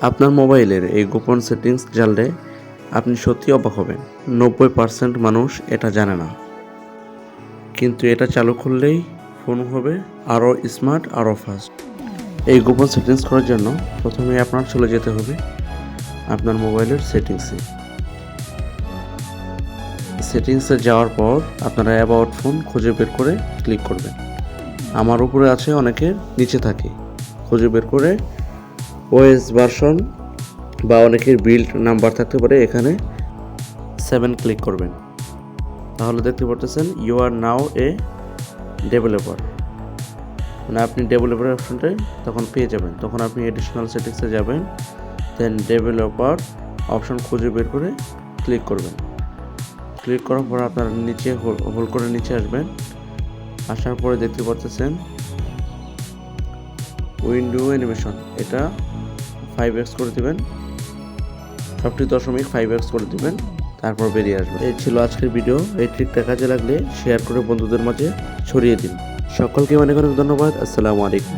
আপনার মোবাইলের এই গোপন সেটিংস জানলে আপনি সত্যি অবাক হবেন। 90% মানুষ এটা জানে না, কিন্তু এটা চালু করলেই ফোন হবে আরও স্মার্ট, আরও ফাস্ট। এই গোপন সেটিংস করার জন্য প্রথমে আপনার চলে যেতে হবে আপনার মোবাইলের সেটিংসে যাওয়ার পর আপনারা অ্যাবাউট ফোন খুঁজে বের করে ক্লিক করবেন। আমার উপরে আছে, অনেকের নিচে থাকে। খুঁজে বের করে ওএস ভার্সন বা অনেকের বিল্ড নাম্বার থাকতে পারে, এখানে 7 ক্লিক করবেন। তাহলে দেখতে পারতেছেন you R now A developer, মানে আপনি ডেভেলপার অপশনটাই তখন পেয়ে যাবেন। তখন আপনি এডিশনাল সেটিংসে যাবেন, দেন ডেভেলপার অপশন খুঁজে বের করে ক্লিক করবেন। ক্লিক করার পর আপনারা নিচে হোল্ড করে নিচে আসবেন। আসার পরে দেখতে পাচ্ছেন উইন্ডো অ্যানিমেশন, এটা 5x করে দিবেন, 50.5x করে দিবেন, তারপর বেরিয়ে আসবেন। এই ছিল আজকের ভিডিও। এই ট্রিকটা কাজে লাগলে শেয়ার করে বন্ধুদের মাঝে ছড়িয়ে দিন। সকলকে অনেক অনেক ধন্যবাদ। আসসালামু আলাইকুম।